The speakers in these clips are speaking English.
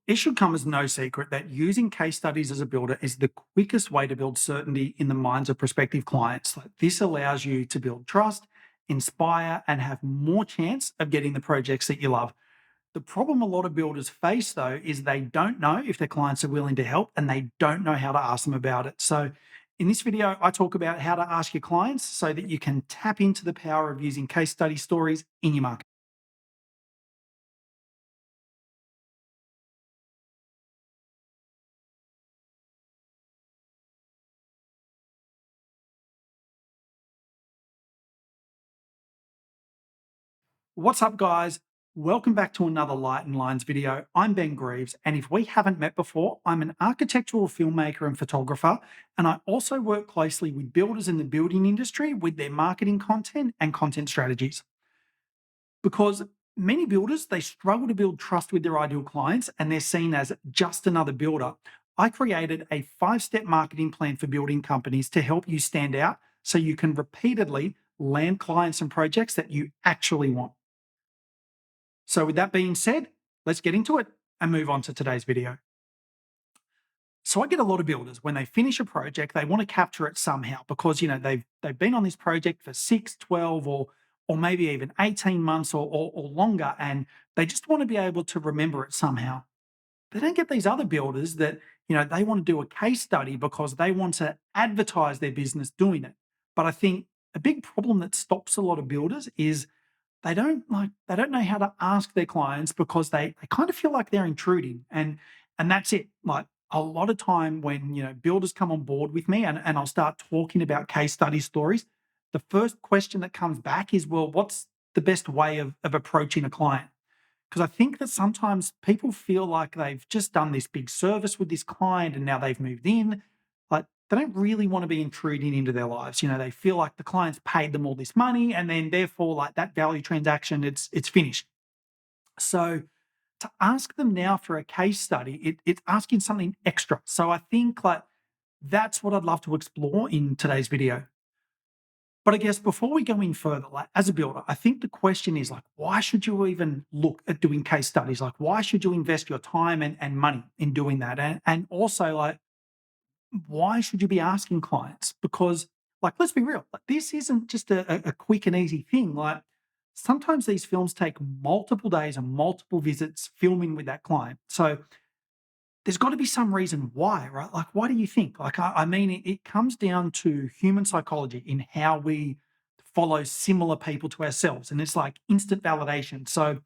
It should come as no secret that using case studies as a builder is the quickest way to build certainty in the minds of prospective clients. Like this allows you to build trust, inspire, and have more chance of getting the projects that you love. The problem a lot of builders face, though, is they don't know if their clients are willing to help and they don't know how to ask them about it. So, in this video, I talk about how to ask your clients so that you can tap into the power of using case study stories in your market. What's up, guys? Welcome back to another Light and Lines video. I'm Ben Greaves, and if we haven't met before, I'm an architectural filmmaker and photographer, and I also work closely with builders in the building industry with their marketing content and content strategies. Because many builders, they struggle to build trust with their ideal clients and they're seen as just another builder. I created a 5-step marketing plan for building companies to help you stand out so you can repeatedly land clients and projects that you actually want. So, with that being said, let's get into it and move on to today's video. So, I get a lot of builders when they finish a project, they want to capture it somehow because they've been on this project for 6, 12, or maybe even 18 months or longer, and they just want to be able to remember it somehow. They don't get these other builders that they want to do a case study because they want to advertise their business doing it. But I think a big problem that stops a lot of builders is they don't know how to ask their clients because they kind of feel like they're intruding, and that's it. Like a lot of time when builders come on board with me and I'll start talking about case study stories, the first question that comes back is, well, what's the best way of approaching a client? Because I think that sometimes people feel like they've just done this big service with this client and now they've moved in. Like they don't really want to be intruding into their lives. They feel like the client's paid them all this money and then therefore like that value transaction, it's finished. So to ask them now for a case study, it's asking something extra. So I think like that's what I'd love to explore in today's video. But I guess before we go in further, like as a builder, I think the question is like, why should you even look at doing case studies? Like, why should you invest your time and money in doing that? And also, like, why should you be asking clients? Because, like, let's be real, like, this isn't just a quick and easy thing. Like, sometimes these films take multiple days and multiple visits filming with that client. So there's got to be some reason why, right? Like, why do you think? Like, I mean, it comes down to human psychology in how we follow similar people to ourselves. And it's like instant validation. So,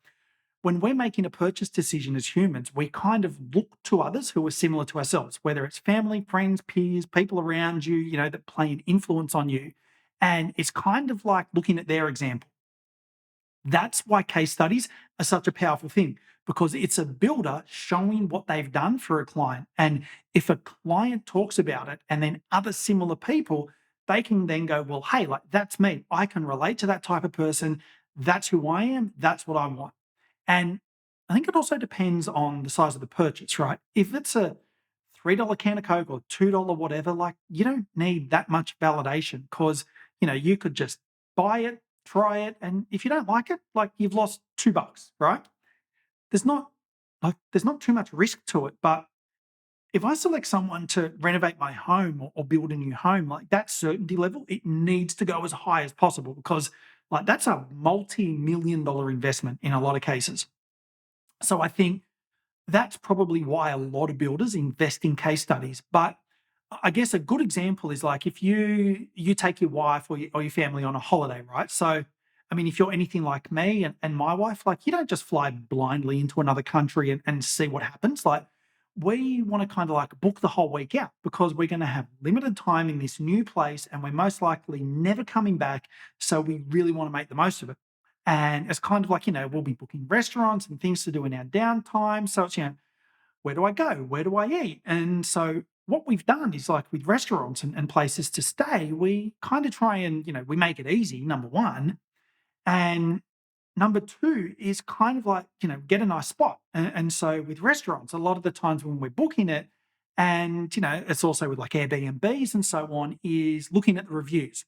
when we're making a purchase decision as humans, we kind of look to others who are similar to ourselves, whether it's family, friends, peers, people around you, that play an influence on you. And it's kind of like looking at their example. That's why case studies are such a powerful thing because it's a builder showing what they've done for a client. And if a client talks about it and then other similar people, they can then go, well, hey, like that's me. I can relate to that type of person. That's who I am. That's what I want. And I think it also depends on the size of the purchase, right? If it's a $3 can of Coke or $2 whatever, like you don't need that much validation because, you could just buy it, try it. And if you don't like it, like you've lost $2, right? There's not there's not too much risk to it. But if I select someone to renovate my home or build a new home, like that certainty level, it needs to go as high as possible because like that's a multi-million dollar investment in a lot of cases. So I think that's probably why a lot of builders invest in case studies. But I guess a good example is like if you take your wife or your family on a holiday, right? So I mean, if you're anything like me and my wife, like you don't just fly blindly into another country and see what happens. Like we want to kind of like book the whole week out because we're going to have limited time in this new place and we're most likely never coming back. So we really want to make the most of it. And it's kind of like, we'll be booking restaurants and things to do in our downtime. So it's, where do I go? Where do I eat? And so what we've done is like with restaurants and places to stay, we kind of try and, we make it easy, number one. And number two is kind of like, get a nice spot. And so with restaurants, a lot of the times when we're booking it, and, it's also with like Airbnbs and so on, is looking at the reviews.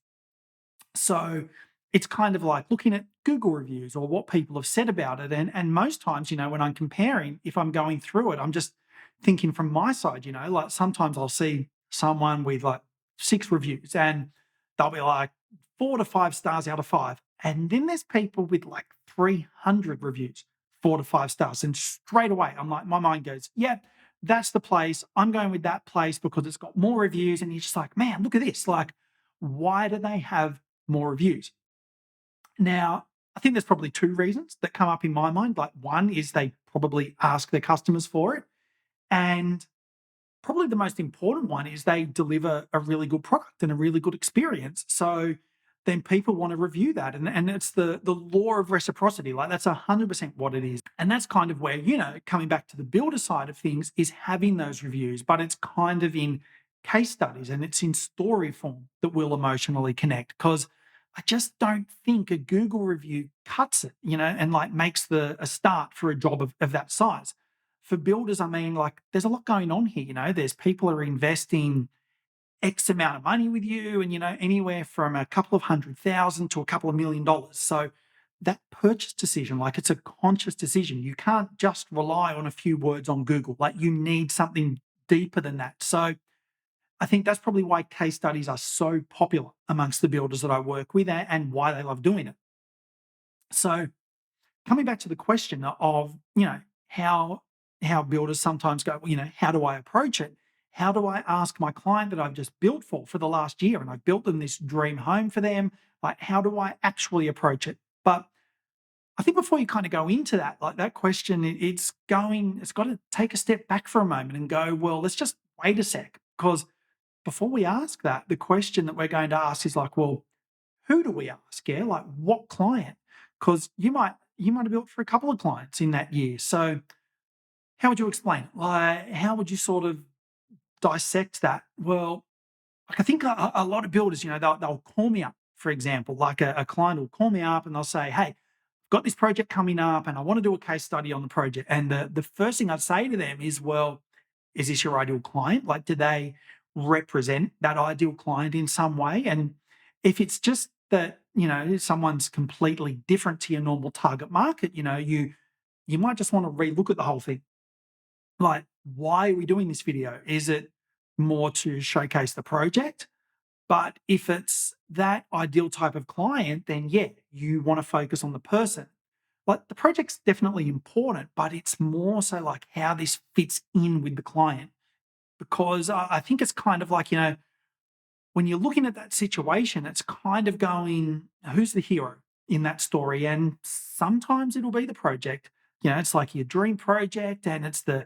So it's kind of like looking at Google reviews or what people have said about it. And most times, when I'm comparing, if I'm going through it, I'm just thinking from my side, like sometimes I'll see someone with like 6 reviews and they'll be like 4 to 5 stars out of 5. And then there's people with like 300 reviews, 4 to 5 stars. And straight away, I'm like, my mind goes, yeah, that's the place. I'm going with that place because it's got more reviews. And you're just like, man, look at this. Like, why do they have more reviews? Now, I think there's probably 2 reasons that come up in my mind. Like, one is they probably ask their customers for it, and probably the most important one is they deliver a really good product and a really good experience. So then people want to review that. And it's the law of reciprocity. Like that's 100% what it is. And that's kind of where, coming back to the builder side of things is having those reviews, but it's kind of in case studies and it's in story form that will emotionally connect. Because I just don't think a Google review cuts it, and like makes a start for a job of that size. For builders, I mean, like there's a lot going on here. There's people are investing X amount of money with you, and anywhere from a couple of 100,000 to a couple of $1 million. So that purchase decision, like it's a conscious decision. You can't just rely on a few words on Google. Like you need something deeper than that. So I think that's probably why case studies are so popular amongst the builders that I work with and why they love doing it. So coming back to the question of how builders sometimes go, well, how do I approach it? How do I ask my client that I've just built for the last year and I've built them this dream home for them? Like, how do I actually approach it? But I think before you kind of go into that, like that question, it's got to take a step back for a moment and go, well, let's just wait a sec. Because before we ask that, the question that we're going to ask is like, well, who do we ask? Yeah, like what client? Because you might have built for a couple of clients in that year. So how would you explain it? Like how would you sort of dissect that? Well, like I think a lot of builders, they'll call me up, for example, like a client will call me up and they'll say, hey, got this project coming up and I want to do a case study on the project. And the first thing I'd say to them is, well, is this your ideal client? Like, do they represent that ideal client in some way? And if it's just that, someone's completely different to your normal target market, you might just want to relook at the whole thing. Like, why are we doing this video? Is it more to showcase the project? But if it's that ideal type of client, then yeah, you want to focus on the person. Like the project's definitely important, but it's more so like how this fits in with the client. Because I think it's kind of like, when you're looking at that situation, it's kind of going, who's the hero in that story? And sometimes it'll be the project. It's like your dream project and it's the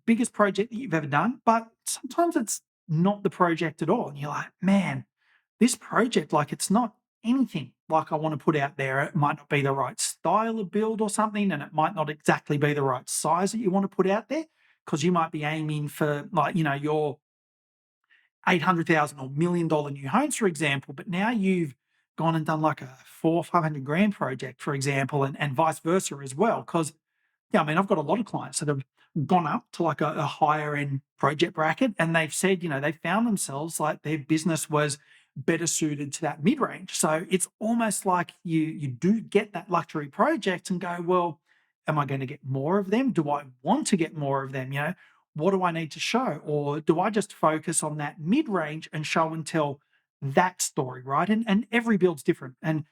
biggest project that you've ever done. But sometimes it's not the project at all. And you're like, man, this project, like it's not anything like I want to put out there. It might not be the right style of build or something, and it might not exactly be the right size that you want to put out there because you might be aiming for like, your 800,000 or $1 million new homes, for example, but now you've gone and done like a 400-500 grand project, for example, and vice versa as well. Because yeah, I mean, I've got a lot of clients that have gone up to like a higher end project bracket, and they've said, they found themselves like their business was better suited to that mid range. So it's almost like you do get that luxury project and go, well, am I going to get more of them? Do I want to get more of them? What do I need to show? Or do I just focus on that mid range and show and tell that story, right? And every build's different. And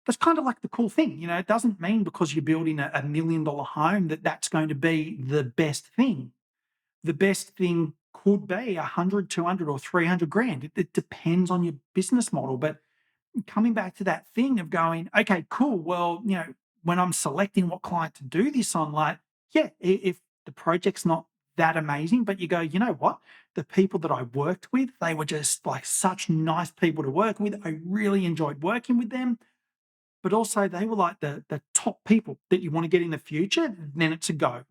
that's kind of like the cool thing. It doesn't mean because you're building a $1 million home that that's going to be the best thing. The best thing could be 100, 200, or 300 grand. It depends on your business model. But coming back to that thing of going, okay, cool. Well, when I'm selecting what client to do this on, like, yeah, if the project's not that amazing, but you go, you know what? The people that I worked with, they were just like such nice people to work with. I really enjoyed working with them, but also they were like the top people that you want to get in the future, then it's a go.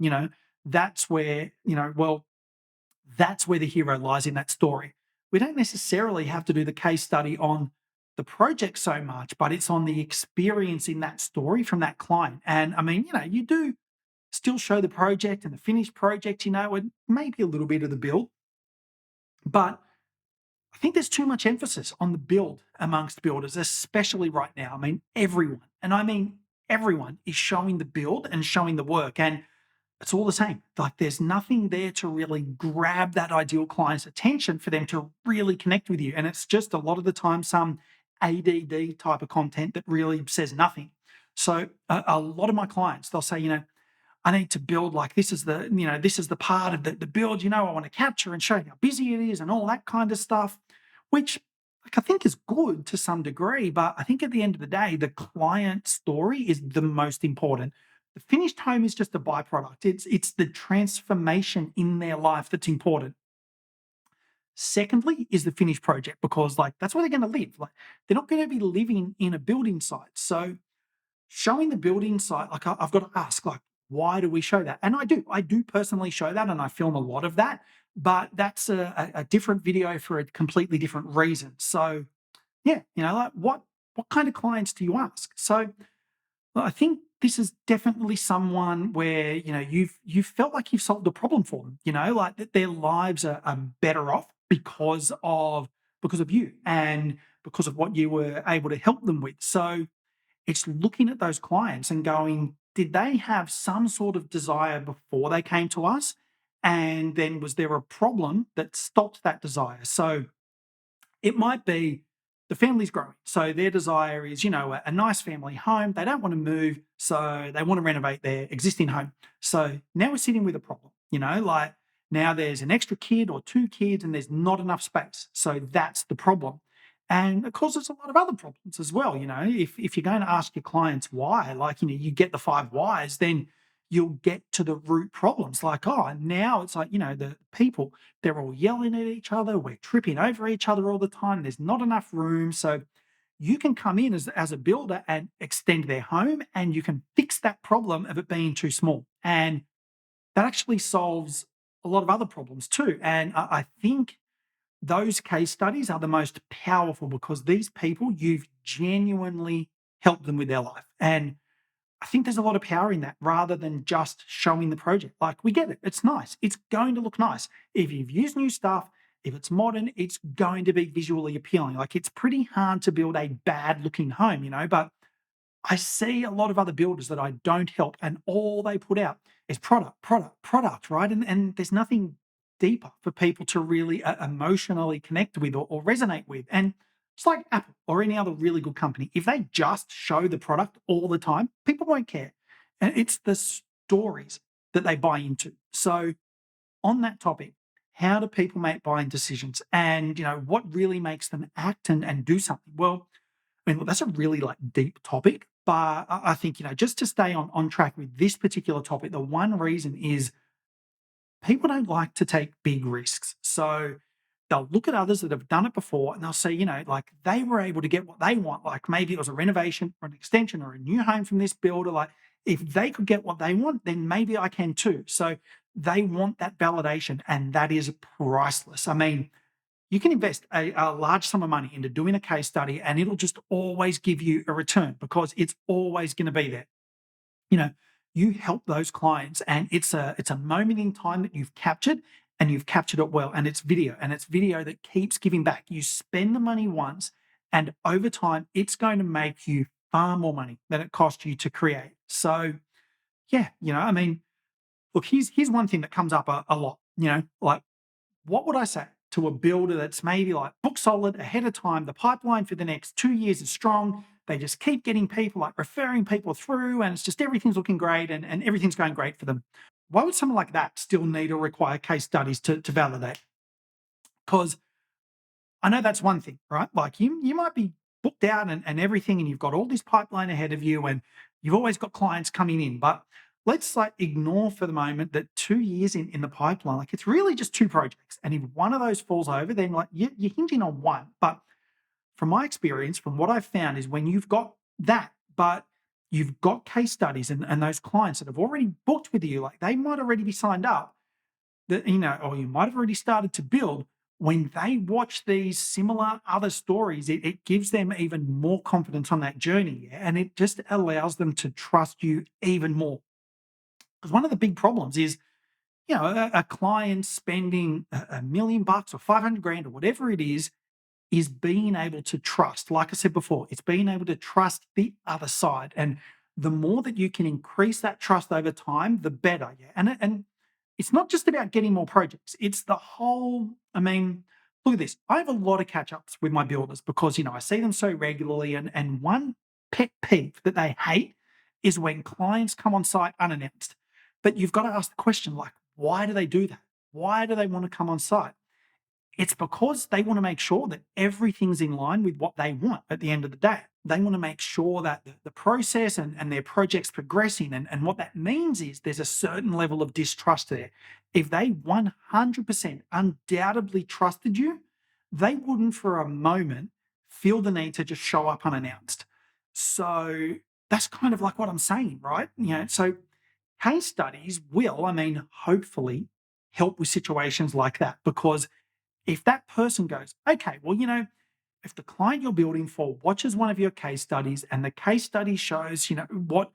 That's where, well, that's where the hero lies in that story. We don't necessarily have to do the case study on the project so much, but it's on the experience in that story from that client. And I mean, you do still show the project and the finished project, and maybe a little bit of the build, but I I think there's too much emphasis on the build amongst builders, especially right now. I mean, everyone, and I mean everyone, is showing the build and showing the work, and it's all the same. Like, there's nothing there to really grab that ideal client's attention for them to really connect with you. And it's just a lot of the time some ADD type of content that really says nothing. So a lot of my clients, they'll say, I need to build, like, this is the part of the build, I want to capture and show how busy it is and all that kind of stuff, which, like, I think is good to some degree. But I think at the end of the day, the client story is the most important. The finished home is just a byproduct. It's the transformation in their life that's important. Secondly, is the finished project, because, like, that's where they're going to live. Like, they're not going to be living in a building site. So showing the building site, like, I've got to ask, like, why do we show that? And I do personally show that, and I film a lot of that, but that's a different video for a completely different reason. So yeah, like, what kind of clients do you ask? So, well, I think this is definitely someone where, you've felt like you've solved the problem for them, like that their lives are better off because of you and because of what you were able to help them with. So it's looking at those clients and going, did they have some sort of desire before they came to us? And then was there a problem that stopped that desire? So it might be the family's growing. So their desire is, a nice family home. They don't want to move. So they want to renovate their existing home. So now we're sitting with a problem, like, now there's an extra kid or two kids and there's not enough space. So that's the problem. And it causes a lot of other problems as well. If you're going to ask your clients why, like, you get the five whys, then you'll get to the root problems. Like, oh, now it's like, the people, they're all yelling at each other. We're tripping over each other all the time. There's not enough room. So you can come in as a builder and extend their home, and you can fix that problem of it being too small. And that actually solves a lot of other problems too. And I think those case studies are the most powerful, because these people, you've genuinely helped them with their life. And I think there's a lot of power in that, rather than just showing the project. Like, we get it. It's nice. It's going to look nice. If you've used new stuff, if it's modern, it's going to be visually appealing. Like, it's pretty hard to build a bad looking home, but I see a lot of other builders that I don't help, and all they put out is product, product, product, right? And there's nothing deeper for people to really emotionally connect with, or resonate with. And it's like Apple or any other really good company. If they just show the product all the time, people won't care. And it's the stories that they buy into. So, on that topic, how do people make buying decisions? And, what really makes them act and do something? Well, I mean, look, that's a really, like, deep topic, but I think, just to stay on track with this particular topic, the one reason is people don't like to take big risks. So they'll look at others that have done it before, and they'll say, like, they were able to get what they want. Like, maybe it was a renovation or an extension or a new home from this builder. Like, if they could get what they want, then maybe I can too. So they want that validation, and that is priceless. I mean, you can invest a large sum of money into doing a case study, and it'll just always give you a return, because it's always going to be there. you know you help those clients, and it's a moment in time that you've captured, and you've captured it well, and it's video that keeps giving back. You spend the money once, and over time it's going to make you far more money than it cost you to create. So yeah, I mean, look, here's one thing that comes up a lot. Like, what would I say to a builder that's maybe, like, book solid ahead of time? The pipeline for the next 2 years is strong. They just keep getting people, like, referring people through, and it's just everything's looking great, and everything's going great for them. Why would someone like that still need or require case studies to validate? Because I know that's one thing, right? Like, you might be booked out and everything, and you've got all this pipeline ahead of you, and you've always got clients coming in. But let's, like, ignore for the moment that 2 years in the pipeline, like, it's really just two projects. And if one of those falls over, then, like, you're hinging on one. But from my experience, from what I've found, is when you've got that, but you've got case studies, and those clients that have already booked with you, like, they might already be signed up, that, or you might have already started to build. When they watch these similar other stories, it gives them even more confidence on that journey, yeah? And it just allows them to trust you even more. Because one of the big problems is, a client spending a million bucks or 500 grand or whatever it is, is being able to trust. Like I said before, it's being able to trust the other side. And the more that you can increase that trust over time, the better. Yeah. And it's not just about getting more projects. It's the whole, I mean, look at this. I have a lot of catch-ups with my builders because, I see them so regularly. And one pet peeve that they hate is when clients come on site unannounced. But you've got to ask the question, like, why do they do that? Why do they want to come on site? It's because they want to make sure that everything's in line with what they want at the end of the day. They want to make sure that the process and their project's progressing. And what that means is there's a certain level of distrust there. If they 100% undoubtedly trusted you, they wouldn't for a moment feel the need to just show up unannounced. So that's kind of like what I'm saying, right? So case studies will, hopefully help with situations like that because if that person goes, okay, well, if the client you're building for watches one of your case studies and the case study shows, what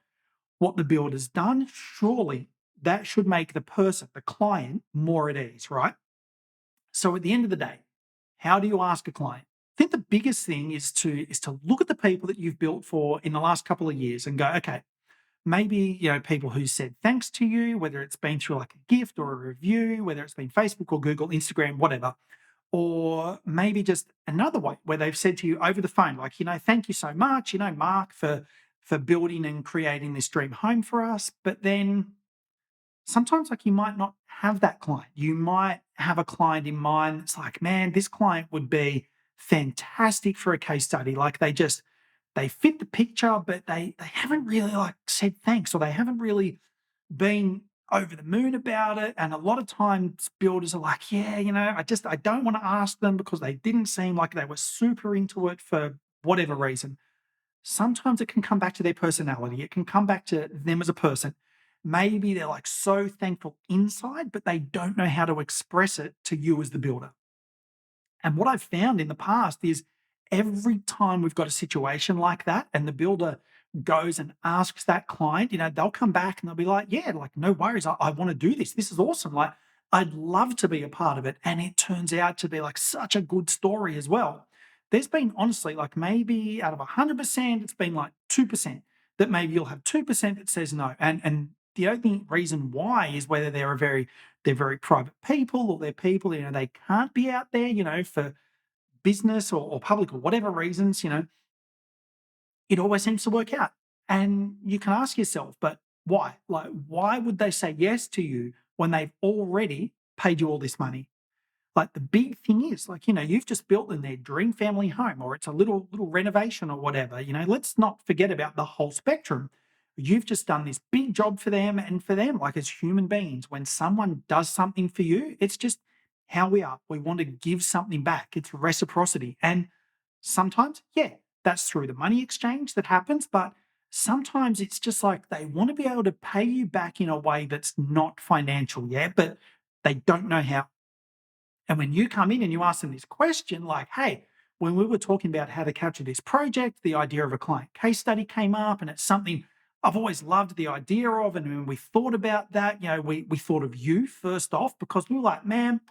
the builder's done, surely that should make the person, the client, more at ease, right? So at the end of the day, how do you ask a client? I think the biggest thing is to look at the people that you've built for in the last couple of years and go, okay, maybe people who said thanks to you, whether it's been through like a gift or a review, whether it's been Facebook or Google, Instagram, whatever, or maybe just another way where they've said to you over the phone, like, thank you so much, Mark, for building and creating this dream home for us. But then sometimes like you might not have that client. You might have a client in mind that's like, man, this client would be fantastic for a case study. Like they fit the picture, but they haven't really like said thanks or they haven't really been over the moon about it. And a lot of times builders are like, yeah, I don't want to ask them because they didn't seem like they were super into it for whatever reason. Sometimes it can come back to their personality. It can come back to them as a person. Maybe they're like so thankful inside, but they don't know how to express it to you as the builder. And what I've found in the past is every time we've got a situation like that and the builder goes and asks that client, they'll come back and they'll be like, yeah, like no worries. I want to do this. This is awesome. Like I'd love to be a part of it. And it turns out to be like such a good story as well. There's been honestly like maybe out of 100%, it's been like 2% that maybe you'll have 2% that says no. And the only reason why is whether they're very private people or they're people, they can't be out there, for business or public or whatever reasons, it always seems to work out. And you can ask yourself, but why? Like, why would they say yes to you when they've already paid you all this money? Like the big thing is, like, you've just built in their dream family home, or it's a little renovation or whatever. Let's not forget about the whole spectrum. You've just done this big job for them, and for them, like as human beings, when someone does something for you, it's just how we are. We want to give something back. It's reciprocity. And sometimes, yeah, that's through the money exchange that happens, but sometimes it's just like they want to be able to pay you back in a way that's not financial, yeah, but they don't know how. And when you come in and you ask them this question, like, hey, when we were talking about how to capture this project, the idea of a client case study came up, and it's something I've always loved the idea of. And when we thought about that, we thought of you first off because we were like, man,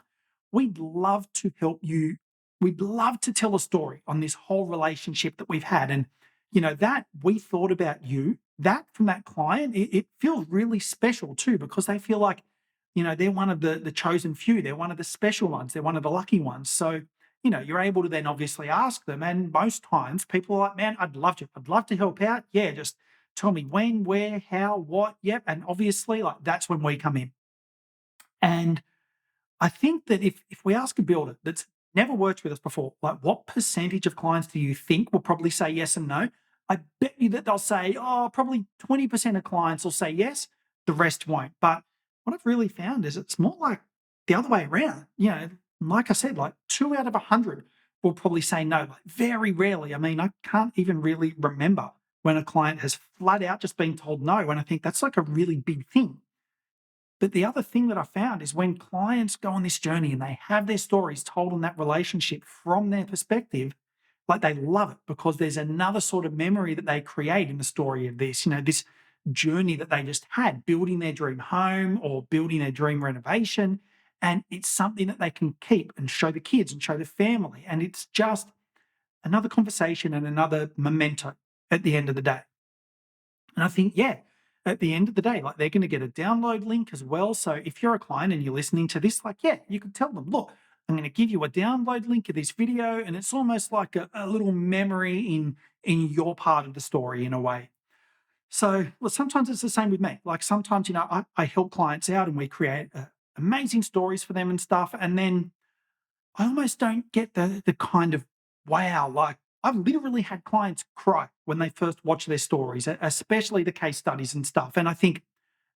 we'd love to help you. We'd love to tell a story on this whole relationship that we've had. And, that we thought about you, that from that client, it feels really special too, because they feel like, they're one of the chosen few. They're one of the special ones. They're one of the lucky ones. So, you're able to then obviously ask them. And most times people are like, man, I'd love to. I'd love to help out. Yeah, just tell me when, where, how, what. Yep. And obviously, like that's when we come in. And I think that if we ask a builder that's never worked with us before, like what percentage of clients do you think will probably say yes and no? I bet you that they'll say, oh, probably 20% of clients will say yes, the rest won't. But what I've really found is it's more like the other way around. Like I said, like 2 out of 100 will probably say no. Like very rarely. I mean, I can't even really remember when a client has flat out just been told no. And I think that's like a really big thing. But the other thing that I found is when clients go on this journey and they have their stories told in that relationship from their perspective, like they love it because there's another sort of memory that they create in the story of this, this journey that they just had building their dream home or building their dream renovation. And it's something that they can keep and show the kids and show the family. And it's just another conversation and another memento at the end of the day. And I think, yeah, at the end of the day, like they're going to get a download link as well. So if you're a client and you're listening to this, like, yeah, you could tell them, look, I'm going to give you a download link of this video, and it's almost like a little memory in your part of the story in a way. So, well, sometimes it's the same with me. Like sometimes, I help clients out and we create amazing stories for them and stuff, and then I almost don't get the kind of wow, like I've literally had clients cry when they first watch their stories, especially the case studies and stuff. And I think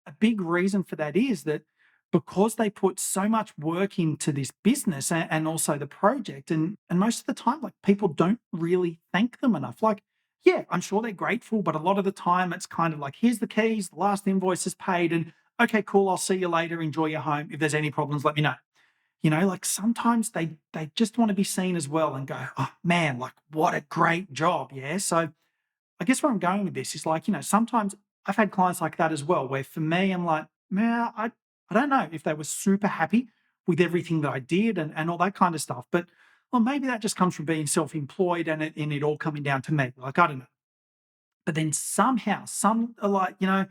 a big reason for that is that because they put so much work into this business and also the project, and most of the time, like people don't really thank them enough. Like, yeah, I'm sure they're grateful, but a lot of the time it's kind of like, here's the keys, the last invoice is paid, and okay, cool, I'll see you later, enjoy your home. If there's any problems, let me know. Like sometimes they just want to be seen as well and go, oh man, like what a great job. Yeah. So I guess where I'm going with this is like, sometimes I've had clients like that as well, where for me, I'm like, man, I don't know if they were super happy with everything that I did and all that kind of stuff. But well, maybe that just comes from being self-employed and it all coming down to me. Like, I don't know. But then somehow, some are like, I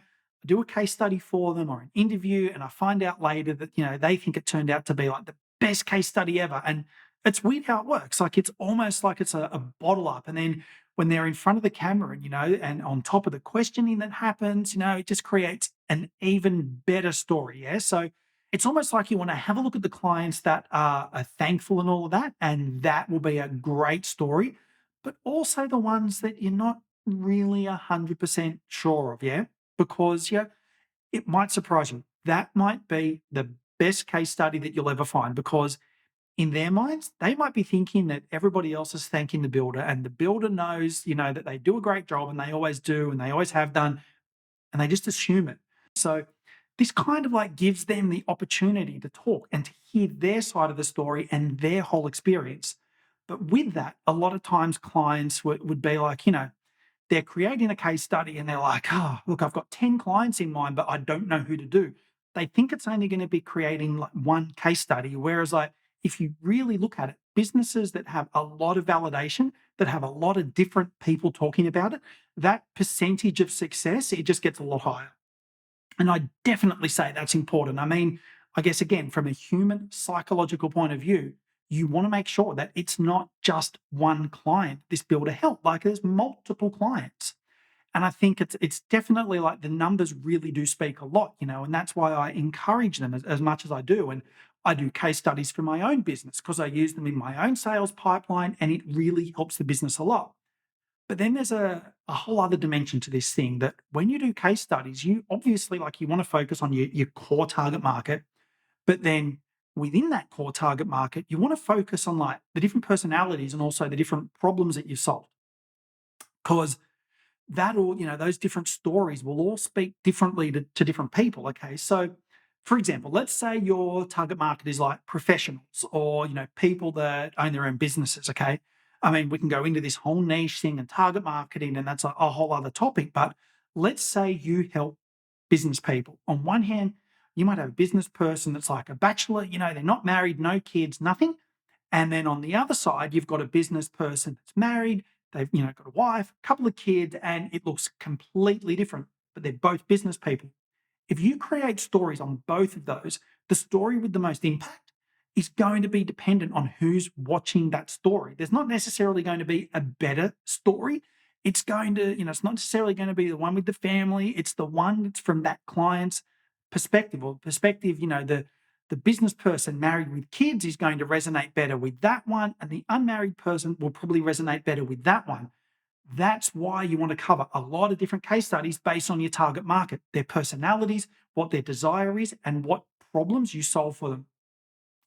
do a case study for them or an interview, and I find out later that, they think it turned out to be like the best case study ever. And it's weird how it works. Like it's almost like it's a bottle up. And then when they're in front of the camera and, and on top of the questioning that happens, it just creates an even better story. Yeah. So it's almost like you want to have a look at the clients that are thankful and all of that. And that will be a great story. But also the ones that you're not really 100% sure of, yeah? Because, yeah, it might surprise you. That might be the best case study that you'll ever find because in their minds, they might be thinking that everybody else is thanking the builder and the builder knows, that they do a great job and they always do and they always have done and they just assume it. So this kind of like gives them the opportunity to talk and to hear their side of the story and their whole experience. But with that, a lot of times clients would be like, they're creating a case study and they're like, oh, look, I've got 10 clients in mind, but I don't know who to do. They think it's only going to be creating like one case study. Whereas, like, if you really look at it, businesses that have a lot of validation, that have a lot of different people talking about it, that percentage of success, it just gets a lot higher. And I definitely say that's important. I mean, I guess again, from a human psychological point of view, you want to make sure that it's not just one client, this builder help. Like there's multiple clients. And I think it's definitely like the numbers really do speak a lot, and that's why I encourage them as much as I do. And I do case studies for my own business because I use them in my own sales pipeline and it really helps the business a lot. But then there's a whole other dimension to this thing that when you do case studies, you obviously like you want to focus on your core target market, but then within that core target market, you want to focus on like the different personalities and also the different problems that you solve. Because that all, those different stories will all speak differently to different people. Okay. So for example, let's say your target market is like professionals or, people that own their own businesses. Okay. I mean, we can go into this whole niche thing and target marketing, and that's a whole other topic. But let's say you help business people. On one hand, you might have a business person that's like a bachelor, they're not married, no kids, nothing. And then on the other side, you've got a business person that's married, they've got a wife, a couple of kids, and it looks completely different, but they're both business people. If you create stories on both of those, the story with the most impact is going to be dependent on who's watching that story. There's not necessarily going to be a better story. It's going to, it's not necessarily going to be the one with the family. It's the one that's from that client's perspective or perspective, the business person married with kids is going to resonate better with that one, and the unmarried person will probably resonate better with that one. That's why you want to cover a lot of different case studies based on your target market, their personalities, what their desire is, and what problems you solve for them.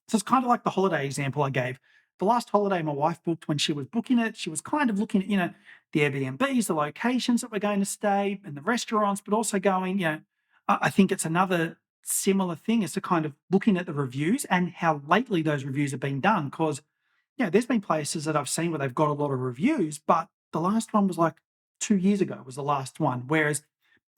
So it's kind of like the holiday example I gave. The last holiday my wife booked, when she was booking it, she was kind of looking at, the Airbnbs, the locations that we're going to stay, and the restaurants, but also going, I think it's another similar thing is to kind of looking at the reviews and how lately those reviews have been done. Because, there's been places that I've seen where they've got a lot of reviews, but the last one was like 2 years ago was the last one. Whereas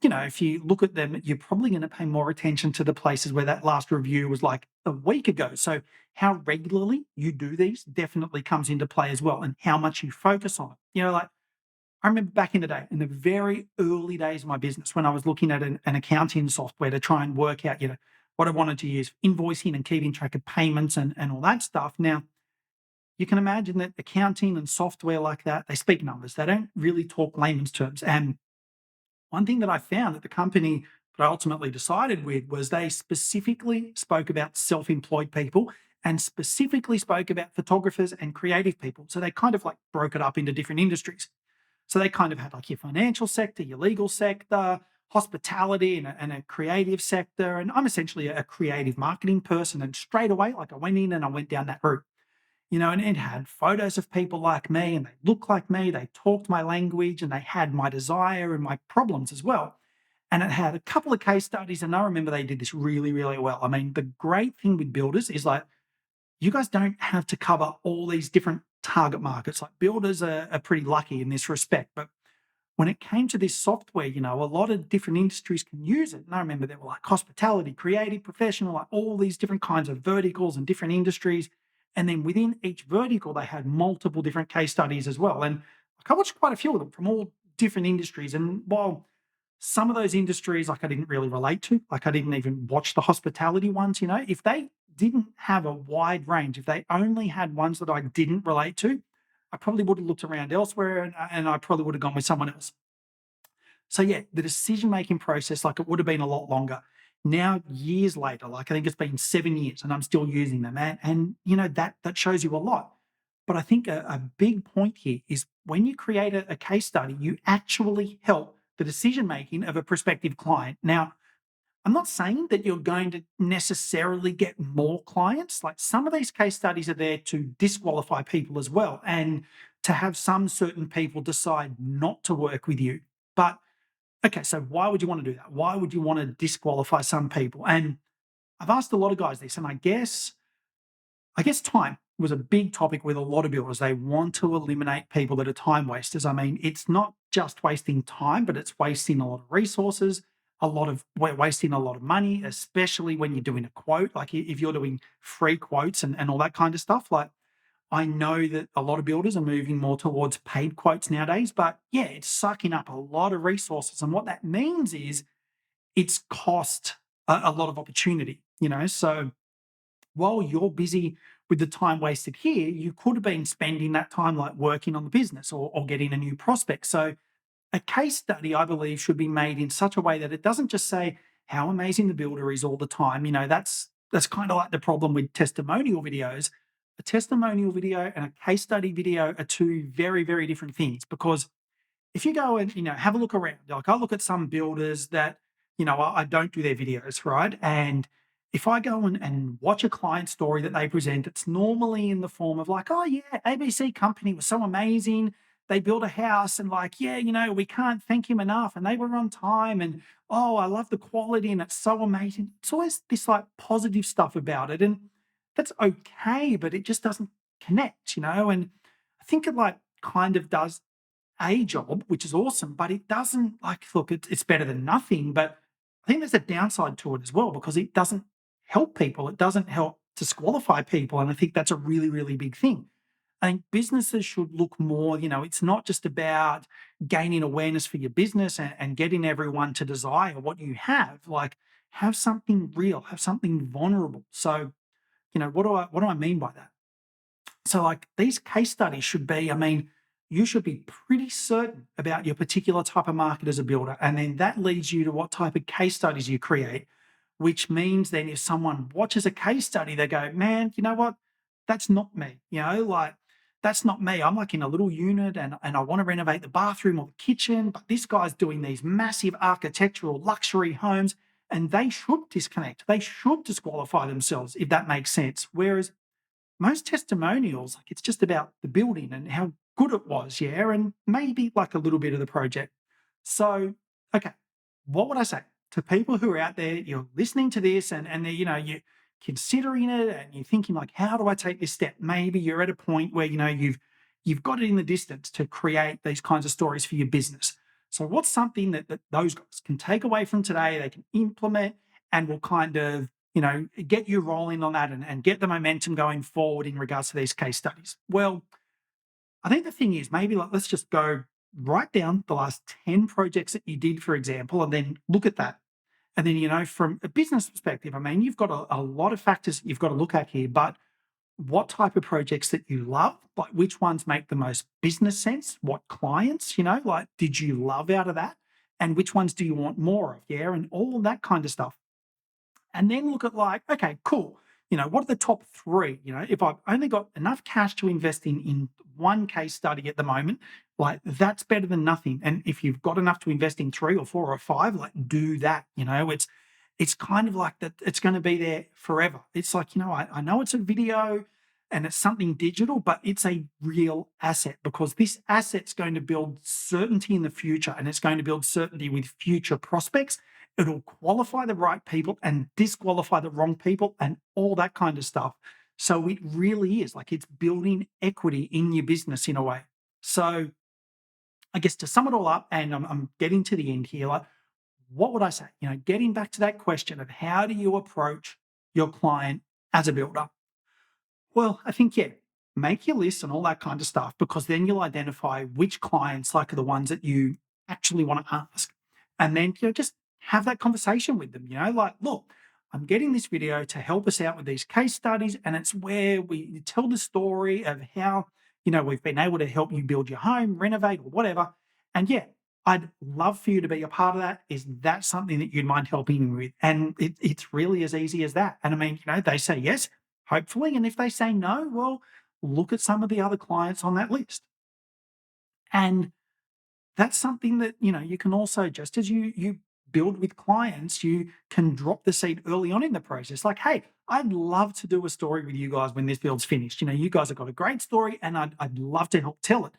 if you look at them, you're probably going to pay more attention to the places where that last review was like a week ago. So, how regularly you do these definitely comes into play as well, and how much you focus on it. Like I remember back in the day, in the very early days of my business, when I was looking at an accounting software to try and work out, what I wanted to use for invoicing and keeping track of payments and all that stuff. Now, you can imagine that accounting and software like that, they speak numbers. They don't really talk layman's terms. And one thing that I found at the company that I ultimately decided with was they specifically spoke about self employed people and specifically spoke about photographers and creative people. So they kind of like broke it up into different industries. So they kind of had like your financial sector, your legal sector, hospitality, and a creative sector. And I'm essentially a creative marketing person. And straight away, like I went in and I went down that route. And it had photos of people like me, and they looked like me, they talked my language, and they had my desire and my problems as well. And it had a couple of case studies, and I remember they did this really, really well. I mean, the great thing with builders is like, you guys don't have to cover all these different target markets. Like builders are pretty lucky in this respect. But when it came to this software, a lot of different industries can use it. And I remember there were like hospitality, creative, professional, like all these different kinds of verticals and different industries. And then within each vertical, they had multiple different case studies as well. And I watched quite a few of them from all different industries. And while some of those industries, like I didn't really relate to, like I didn't even watch the hospitality ones, if they didn't have a wide range, if they only had ones that I didn't relate to, I probably would have looked around elsewhere and I probably would have gone with someone else. So yeah, the decision making process, like it would have been a lot longer. Now, years later, like I think it's been 7 years and I'm still using them. And that shows you a lot. But I think a big point here is when you create a case study, you actually help the decision making of a prospective client. Now, I'm not saying that you're going to necessarily get more clients. Like some of these case studies are there to disqualify people as well and to have some certain people decide not to work with you. But okay, so why would you want to do that? Why would you want to disqualify some people? And I've asked a lot of guys this, and I guess time was a big topic with a lot of builders. They want to eliminate people that are time wasters. I mean, it's not just wasting time, but it's wasting a lot of resources, we're wasting a lot of money, especially when you're doing a quote. Like if you're doing free quotes and all that kind of stuff. Like I know that a lot of builders are moving more towards paid quotes nowadays, but yeah, it's sucking up a lot of resources. And what that means is it's cost a lot of opportunity. So while you're busy with the time wasted here, you could have been spending that time like working on the business or getting a new prospect. So a case study, I believe, should be made in such a way that it doesn't just say how amazing the builder is all the time. That's kind of like the problem with testimonial videos. A testimonial video and a case study video are two very, very different things because if you go and have a look around, like I look at some builders that I don't do their videos, right? And if I go and watch a client story that they present, it's normally in the form of like, oh yeah, ABC company was so amazing. They built a house and like, yeah, we can't thank him enough. And they were on time. And oh, I love the quality and it's so amazing. It's always this like positive stuff about it. And that's okay, but it just doesn't connect. And I think it like kind of does a job, which is awesome, but it doesn't like, look, it's better than nothing. But I think there's a downside to it as well because it doesn't help people. It doesn't help disqualify people. And I think that's a really, really big thing. I think businesses should look more, it's not just about gaining awareness for your business and getting everyone to desire what you have. Like, have something real, have something vulnerable. So, what do I mean by that? So, like these case studies should be, I mean, you should be pretty certain about your particular type of market as a builder. And then that leads you to what type of case studies you create, which means then if someone watches a case study, they go, man, you know what? That's not me. Like that's not me. I'm like in a little unit and I want to renovate the bathroom or the kitchen, but this guy's doing these massive architectural luxury homes and they should disconnect. They should disqualify themselves if that makes sense. Whereas most testimonials, like it's just about the building and how good it was, yeah, and maybe like a little bit of the project. So, okay, what would I say to people who are out there? You're listening to this, and you're considering it, and you're thinking like, how do I take this step? Maybe you're at a point where you've got it in the distance to create these kinds of stories for your business. So, what's something that those guys can take away from today, they can implement, and will kind of, get you rolling on that and get the momentum going forward in regards to these case studies? Well, I think the thing is, maybe like, let's just go write down the last 10 projects that you did, for example, and then look at that. And then, from a business perspective, I mean, you've got a lot of factors that you've got to look at here, but what type of projects that you love, like which ones make the most business sense, what clients, like did you love out of that? And which ones do you want more of? Yeah. And all of that kind of stuff. And then look at like, okay, cool. What are the top three? If I've only got enough cash to invest in one case study at the moment, like that's better than nothing. And if you've got enough to invest in three or four or five, like do that. It's kind of like that, it's going to be there forever. It's like, I know it's a video and it's something digital, but it's a real asset because this asset's going to build certainty in the future and it's going to build certainty with future prospects. It'll qualify the right people and disqualify the wrong people and all that kind of stuff. So it really is like it's building equity in your business in a way. So I guess to sum it all up, and I'm getting to the end here, like what would I say? Getting back to that question of how do you approach your client as a builder? Well, I think, yeah, make your list and all that kind of stuff because then you'll identify which clients like are the ones that you actually want to ask. And then, just have that conversation with them, like, look, I'm getting this video to help us out with these case studies. And it's where we tell the story of how, we've been able to help you build your home, renovate or whatever. And yeah, I'd love for you to be a part of that. Is that something that you'd mind helping me with? And it's really as easy as that. And I mean, they say yes, hopefully. And if they say no, well, look at some of the other clients on that list. And that's something that, you can also, just as you build with clients, you can drop the seed early on in the process. Like, hey, I'd love to do a story with you guys when this build's finished. You guys have got a great story and I'd love to help tell it.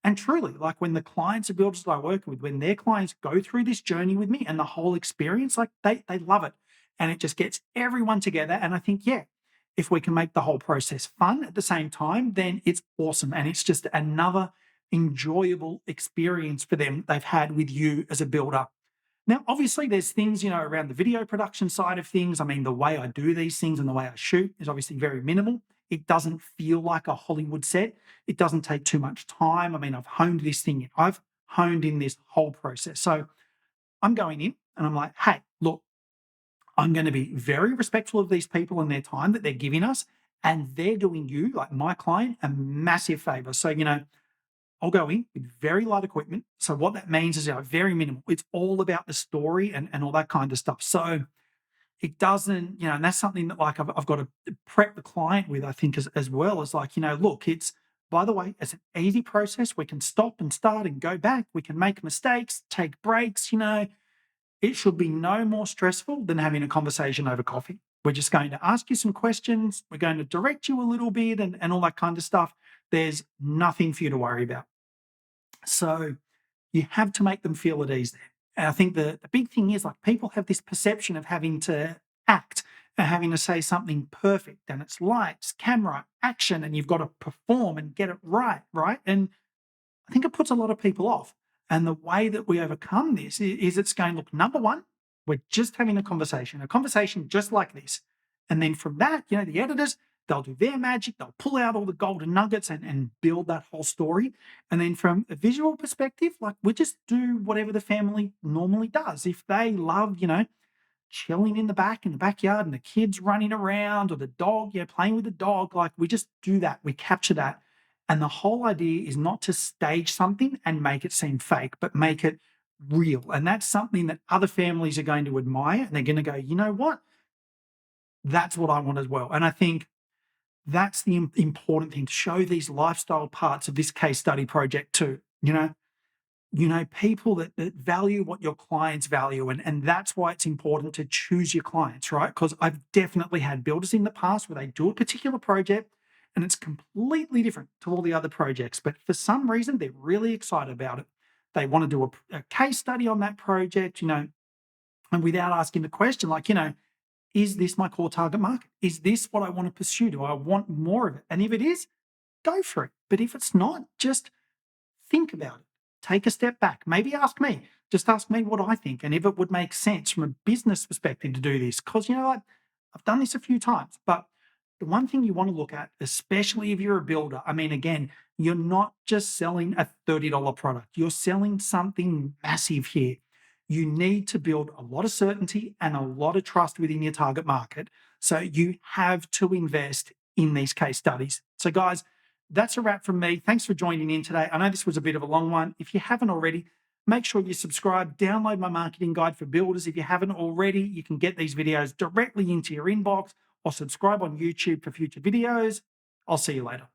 And truly, like when the clients of builders that I work with, when their clients go through this journey with me and the whole experience, like they love it. And it just gets everyone together. And I think, yeah, if we can make the whole process fun at the same time, then it's awesome. And it's just another enjoyable experience for them they've had with you as a builder. Now, obviously, there's things, around the video production side of things. I mean, the way I do these things and the way I shoot is obviously very minimal. It doesn't feel like a Hollywood set. It doesn't take too much time. I mean, I've honed this thing in. I've honed in this whole process. So I'm going in and I'm like, hey, look, I'm going to be very respectful of these people and their time that they're giving us. And they're doing you, like my client, a massive favor. So, I'll go in with very light equipment. So what that means is very minimal. It's all about the story and all that kind of stuff. So it doesn't, and that's something that like I've got to prep the client with, I think, as well as like, look, it's, by the way, it's an easy process. We can stop and start and go back. We can make mistakes, take breaks, it should be no more stressful than having a conversation over coffee. We're just going to ask you some questions. We're going to direct you a little bit and all that kind of stuff. There's nothing for you to worry about. So you have to make them feel at ease there. And I think the big thing is like people have this perception of having to act and having to say something perfect and it's lights, camera, action, and you've got to perform and get it right, right? And I think it puts a lot of people off. And the way that we overcome this is it's going, look, number one, we're just having a conversation just like this. And then from that, the editors, they'll do their magic, they'll pull out all the golden nuggets and build that whole story. And then from a visual perspective, like we just do whatever the family normally does. If they love, chilling in the backyard and the kids running around or the dog, playing with the dog, like we just do that. We capture that. And the whole idea is not to stage something and make it seem fake, but make it real. And that's something that other families are going to admire and they're going to go, you know what? That's what I want as well. And I think that's the important thing to show these lifestyle parts of this case study project too. People that value what your clients value. And that's why it's important to choose your clients, right? Because I've definitely had builders in the past where they do a particular project and it's completely different to all the other projects. But for some reason, they're really excited about it. They want to do a case study on that project, and without asking the question, like, is this my core target market? Is this what I want to pursue? Do I want more of it? And if it is, go for it. But if it's not, just think about it. take a step back. Maybe ask me, just ask me what I think and if it would make sense from a business perspective to do this. Because, I've done this a few times, but the one thing you want to look at, especially if you're a builder, I mean, again, you're not just selling a $30 product, you're selling something massive here. You need to build a lot of certainty and a lot of trust within your target market. So you have to invest in these case studies. So, guys, that's a wrap from me. Thanks for joining in today. I know this was a bit of a long one. If you haven't already, make sure you subscribe, download my marketing guide for builders. If you haven't already, you can get these videos directly into your inbox or subscribe on YouTube for future videos. I'll see you later.